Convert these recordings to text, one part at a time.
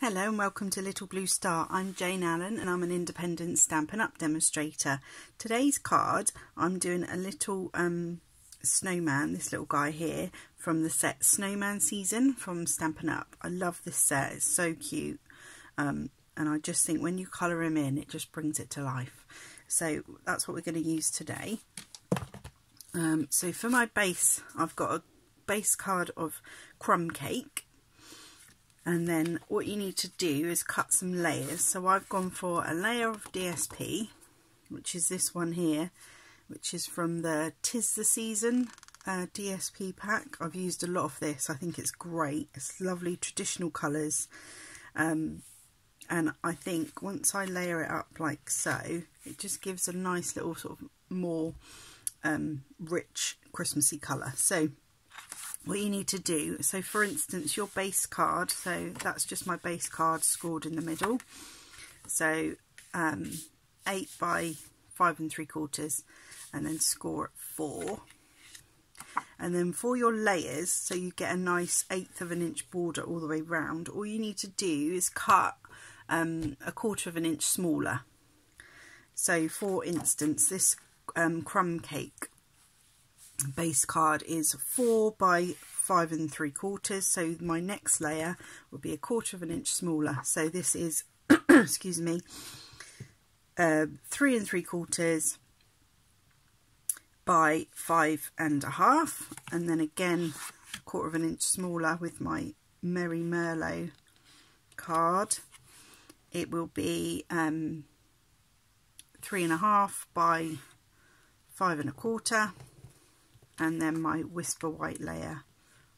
Hello and welcome to Little Blue Star. I'm Jane Allen and I'm an independent Stampin' Up! Demonstrator. Today's card, I'm doing a little snowman, this little guy here, from the set Snowman Season from Stampin' Up! I love this set, it's so cute. And I just think when you colour him in, it just brings it to life. So that's what we're going to use today. So for my base, I've got a base card of crumb cake. And then what you need to do is cut some layers. So I've gone for a layer of DSP, which is this one here, which is from the 'Tis the Season DSP pack. I've used a lot of this. I think it's great. It's lovely traditional colours. And I think once I layer it up like so, it just gives a nice little sort of more rich Christmassy colour. So what you need to do, so for instance your base card, so that's just my base card scored in the middle, so 8 by 5 3/4, and then score at 4. And then for your layers, so you get a nice 1/8 of an inch border all the way round, all you need to do is cut 1/4 of an inch smaller. So for instance this crumb cake base card is 4 by 5 3/4, so my next layer will be 1/4 of an inch smaller. So this is excuse me, 3 3/4 by 5 1/2, and then again 1/4 of an inch smaller with my Merry Merlot card. It will be 3 1/2 by 5 1/4. And then my Whisper White layer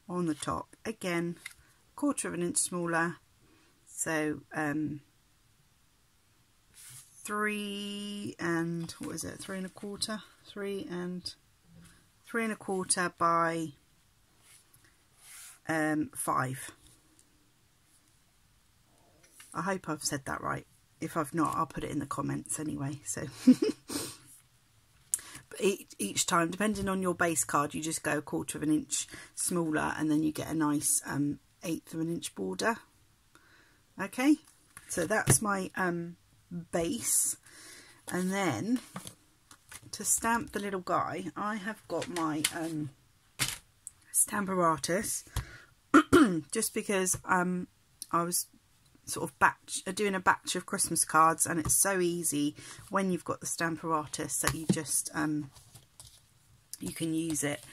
on the top, again 1/4 of an inch smaller, so 3 and what is it, 3 1/4, 3 1/4 by 5. I hope I've said that right. If I've not, I'll put it in the comments anyway. So each time, depending on your base card, you just go 1/4 of an inch smaller, and then you get a nice 1/8 of an inch border. Okay, so that's my base. And then to stamp the little guy, I have got my Stamparatus just because I was sort of doing a batch of Christmas cards, and it's so easy when you've got the Stamparatus that you just you can use it,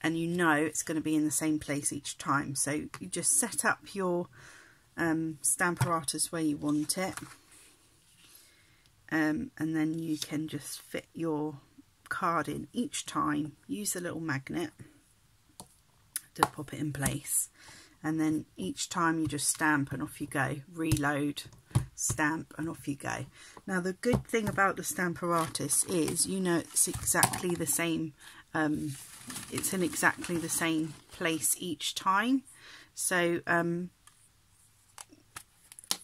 and you know it's going to be in the same place each time. So you just set up your Stamparatus where you want it, and then you can just fit your card in each time. Use the little magnet to pop it in place. And then each time you just stamp and off you go. Reload, stamp, and off you go. Now the good thing about the Stamparatus is, you know, it's exactly the same. It's in exactly the same place each time. So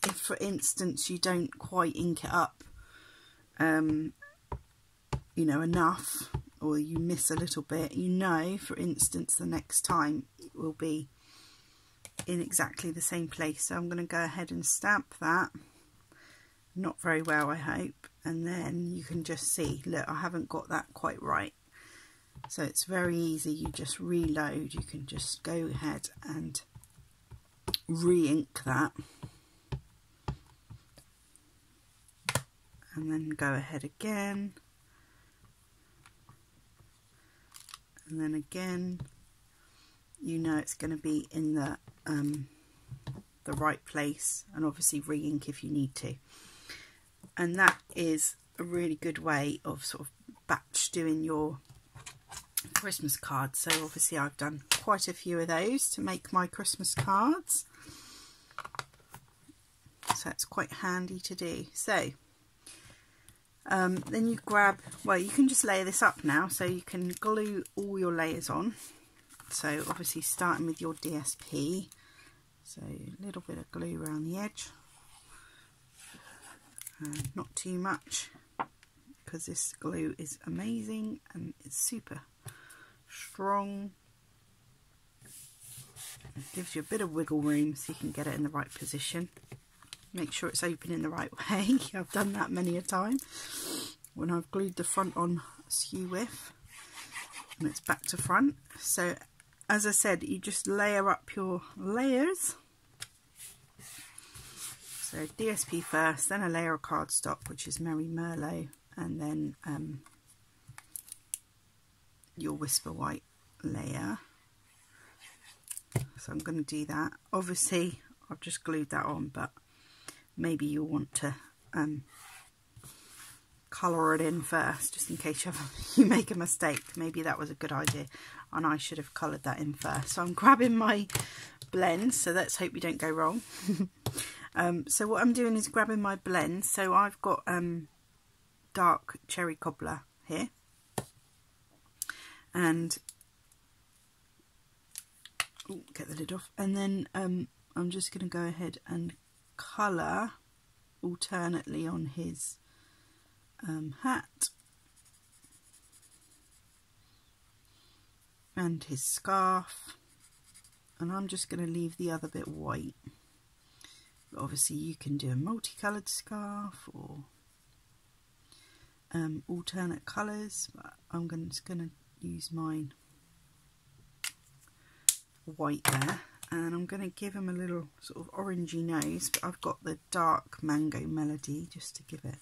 if for instance you don't quite ink it up, you know, enough, or you miss a little bit, you know, for instance the next time it will be in exactly the same place. So I'm going to go ahead and stamp that, not very well I hope, and then you can just see, look, I haven't got that quite right. So it's very easy, you just reload, you can just go ahead and re-ink that, and then go ahead again, and then again. You know it's going to be in the right place, and obviously re-ink if you need to. And that is a really good way of sort of batch doing your Christmas cards. So obviously I've done quite a few of those to make my Christmas cards, so it's quite handy to do. So then you grab, well, you can just layer this up now, so you can glue all your layers on. So obviously starting with your DSP, so a little bit of glue around the edge, not too much, because this glue is amazing and it's super strong. It gives you a bit of wiggle room so you can get it in the right position. Make sure it's open in the right way. I've done that many a time when I've glued the front on skew width and it's back to front. So as I said, you just layer up your layers. So DSP first, then a layer of cardstock, which is Merry Merlot, and then your Whisper White layer. So I'm going to do that. Obviously I've just glued that on, but maybe you'll want to colour it in first, just in case you make a mistake. Maybe that was a good idea and I should have coloured that in first. So I'm grabbing my blend, so let's hope we don't go wrong. So what I'm doing is grabbing my blend. So I've got dark cherry cobbler here, and get the lid off, and then I'm just going to go ahead and colour alternately on his hat and his scarf, and I'm just going to leave the other bit white. But obviously you can do a multicoloured scarf or alternate colours, but I'm just going to use mine white there, and I'm going to give him a little sort of orangey nose, but I've got the dark Mango Melody just to give it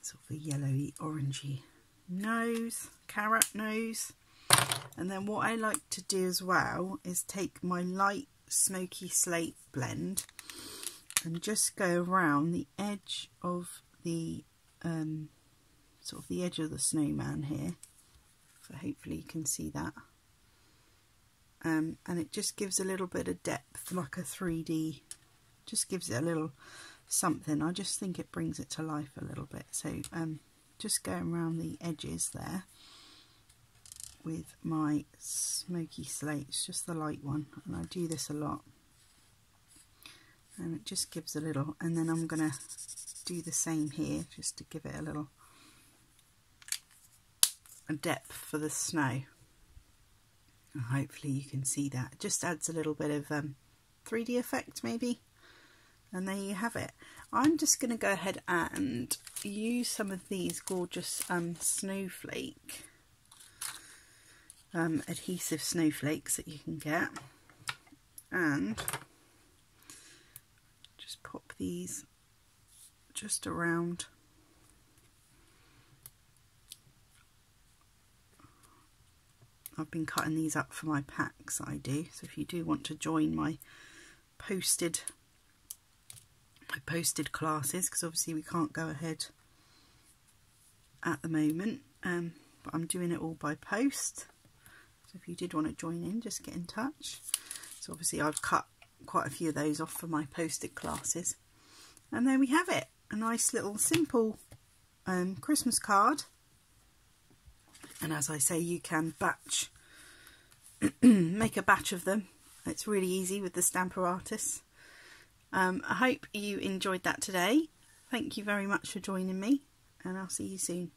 sort of a yellowy orangey nose, carrot nose. And then what I like to do as well is take my light smoky slate blend and just go around the edge of the sort of the edge of the snowman here, so hopefully you can see that, and it just gives a little bit of depth, like a 3D, just gives it a little something. I just think it brings it to life a little bit. So just going around the edges there with my smoky slate. It's just the light one, and I do this a lot, and it just gives a little, and then I'm going to do the same here just to give it a little depth for the snow, and hopefully you can see that. It just adds a little bit of 3D effect maybe, and there you have it. I'm just going to go ahead and use some of these gorgeous snowflake adhesive snowflakes that you can get, and just pop these just around I've been cutting these up for my packs that I do, so if you do want to join my posted classes, because obviously we can't go ahead at the moment, but I'm doing it all by post, so if you did want to join in, just get in touch. So obviously I've cut quite a few of those off for my posted classes, and there we have it, a nice little simple Christmas card. And as I say, you can batch make a batch of them. It's really easy with the Stamper Artists. I hope you enjoyed that today. Thank you very much for joining me, and I'll see you soon.